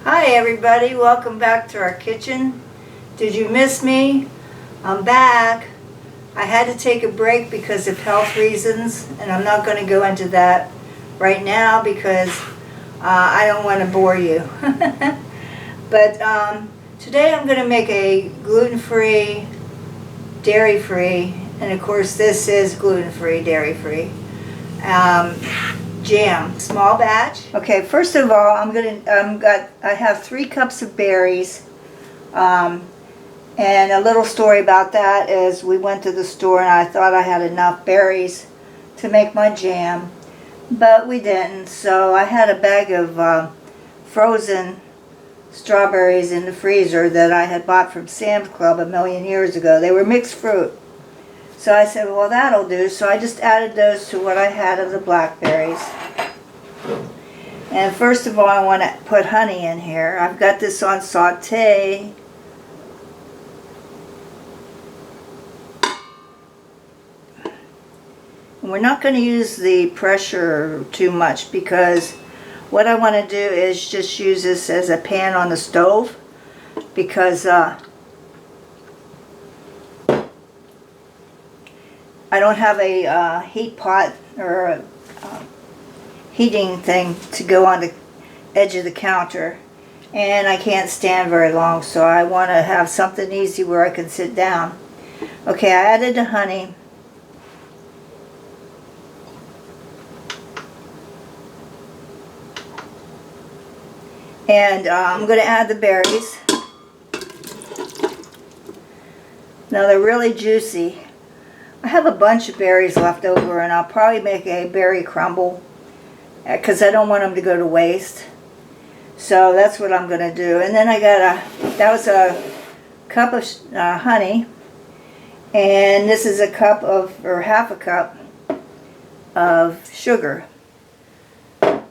Hi everybody, welcome back to our kitchen. Did you miss me? I'm back. I had to take a break because of health reasons, and I'm not going to go into that right now because I don't want to bore you. But today I'm going to make a gluten-free, dairy-free, and of course this is gluten-free, dairy-free, jam, small batch. Okay, first of all, I have 3 cups of berries, and a little story about that is we went to the store and I thought I had enough berries to make my jam, but we didn't. So I had a bag of frozen strawberries in the freezer that I had bought from Sam's Club a million years ago. They were mixed fruit. So I said, well, that'll do. So I just added those to what I had of the blackberries. And first of all, I want to put honey in here. I've got this on sauté. And we're not going to use the pressure too much because what I want to do is just use this as a pan on the stove because I don't have a heat pot or a heating thing to go on the edge of the counter, and I can't stand very long, so I want to have something easy where I can sit down. Okay, I added the honey. And I'm going to add the berries. Now they're really juicy. I have a bunch of berries left over, and I'll probably make a berry crumble because I don't want them to go to waste. So that's what I'm going to do. And then I got that was a cup of honey, and this is a cup of, or half a cup of sugar.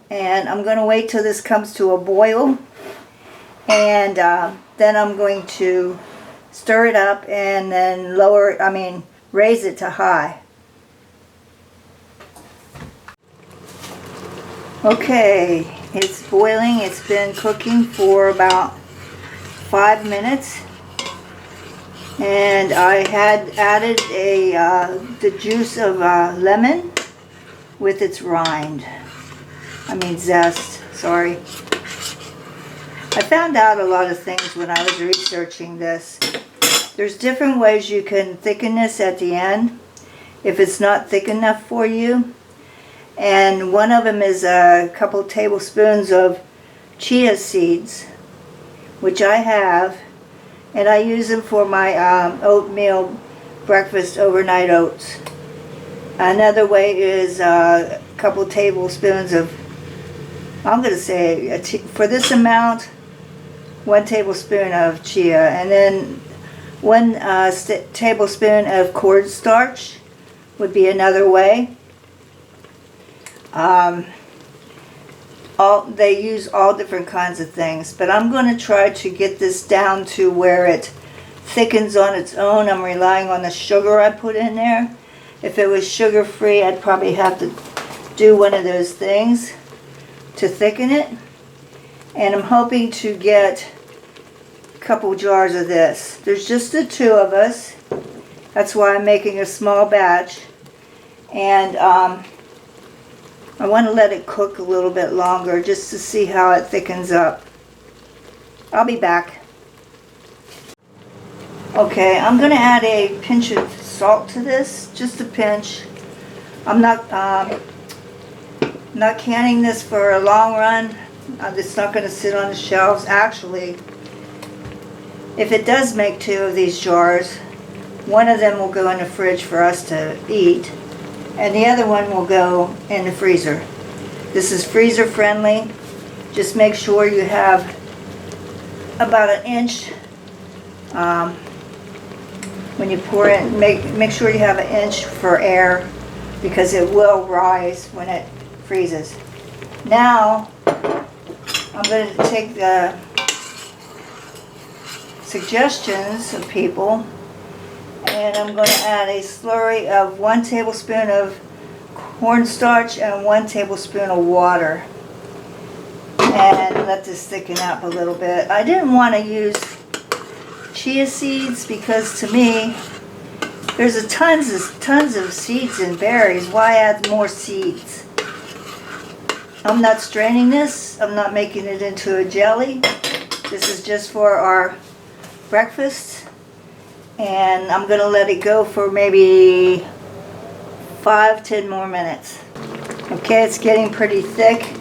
And I'm going to wait till this comes to a boil, and then I'm going to stir it up and then raise it to high. Okay, it's boiling. It's been cooking for about 5 minutes, and I had added the juice of lemon with its rind. Zest, sorry. I found out a lot of things when I was researching this. There's different ways you can thicken this at the end if it's not thick enough for you. And one of them is a couple tablespoons of chia seeds, which I have, and I use them for my oatmeal breakfast overnight oats. Another way is a couple tablespoons of, I'm going to say, for this amount, 1 tablespoon of chia, and then 1 tablespoon of cornstarch would be another way. They use all different kinds of things, but I'm going to try to get this down to where it thickens on its own. I'm relying on the sugar I put in there. If it was sugar-free, I'd probably have to do one of those things to thicken it. And I'm hoping to get a couple jars of this. There's just the 2 of us. That's why I'm making a small batch. And I want to let it cook a little bit longer just to see how it thickens up. I'll be back. Okay, I'm going to add a pinch of salt to this, just a pinch. I'm not canning this for a long run. It's not going to sit on the shelves. Actually, if it does make 2 of these jars, one of them will go in the fridge for us to eat, and the other one will go in the freezer. This is freezer friendly. Just make sure you have about 1 inch. When you pour it, make sure you have 1 inch for air because it will rise when it freezes. Now I'm going to take the suggestions of people, and I'm going to add a slurry of 1 tablespoon of cornstarch and 1 tablespoon of water. and let this thicken up a little bit. I didn't want to use chia seeds because to me there's tons of seeds and berries. Why add more seeds? I'm not straining this. I'm not making it into a jelly. This is just for our breakfast, and I'm gonna let it go for maybe 5-10 more minutes. Okay, it's getting pretty thick.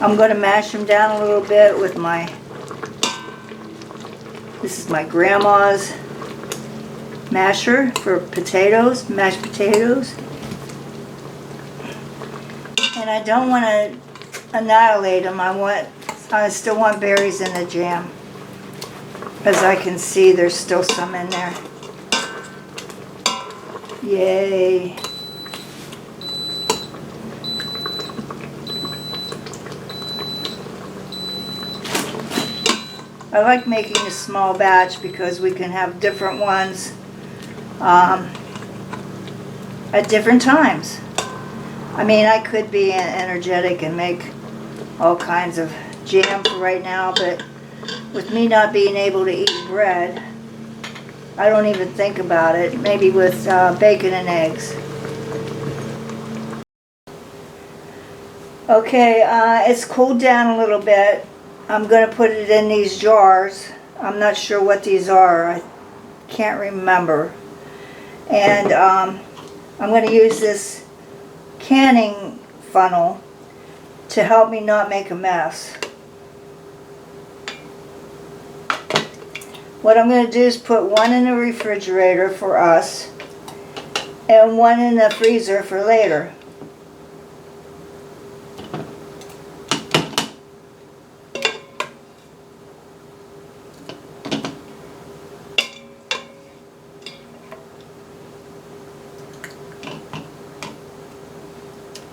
I'm going to mash them down a little bit with this is my grandma's masher for potatoes, mashed potatoes. And I don't want to annihilate them. I still want berries in the jam. As I can see, there's still some in there. Yay. I like making a small batch because we can have different ones at different times. I mean, I could be energetic and make all kinds of jam for right now, but with me not being able to eat bread, I don't even think about it. Maybe with bacon and eggs. Okay, it's cooled down a little bit. I'm going to put it in these jars. I'm not sure what these are. I can't remember. And I'm going to use this canning funnel to help me not make a mess. What I'm going to do is put one in the refrigerator for us and one in the freezer for later.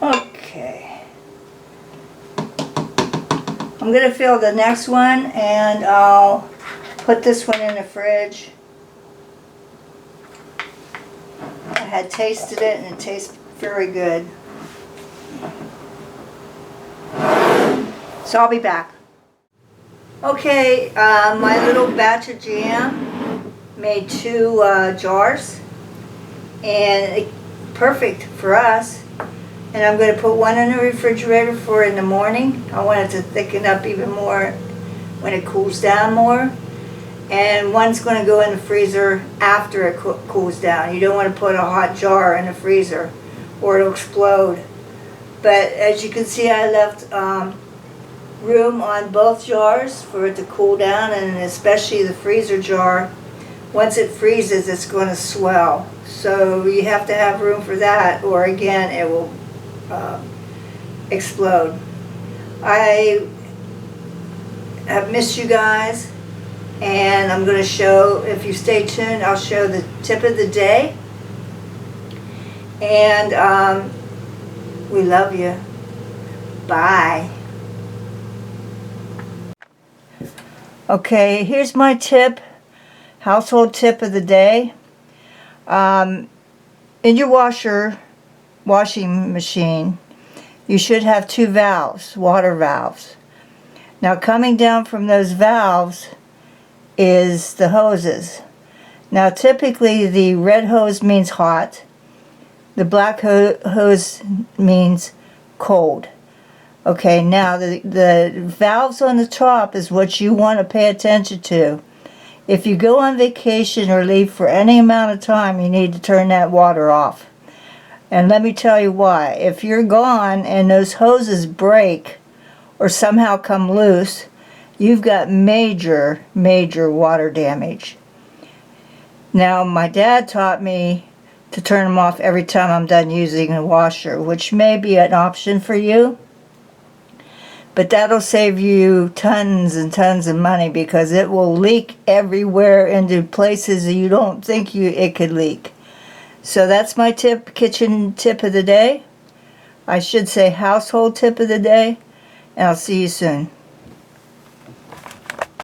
Okay. I'm going to fill the next one and I'll put this one in the fridge. I had tasted it and it tastes very good. So I'll be back. Okay, my little batch of jam made 2 jars, and perfect for us. And I'm going to put one in the refrigerator for in the morning. I want it to thicken up even more when it cools down more. And one's going to go in the freezer after it cools down. You don't want to put a hot jar in the freezer or it'll explode. But as you can see, I left room on both jars for it to cool down, and especially the freezer jar. Once it freezes, it's going to swell. So you have to have room for that, or again, it will explode. I have missed you guys, and I'm going to show, if you stay tuned, I'll show the tip of the day. And we love you. Bye. Okay, here's my tip, household tip of the day. In your washing machine, you should have 2 valves, water valves. Now coming down from those valves is the hoses. Now typically the red hose means hot, the black hose means cold. Okay, now the valves on the top is what you want to pay attention to. If you go on vacation or leave for any amount of time, you need to turn that water off. And let me tell you why. If you're gone and those hoses break or somehow come loose, you've got major, major water damage. Now, my dad taught me to turn them off every time I'm done using the washer, which may be an option for you. But that'll save you tons and tons of money, because it will leak everywhere into places that you don't think it could leak. So that's my kitchen tip of the day. I should say household tip of the day. And I'll see you soon.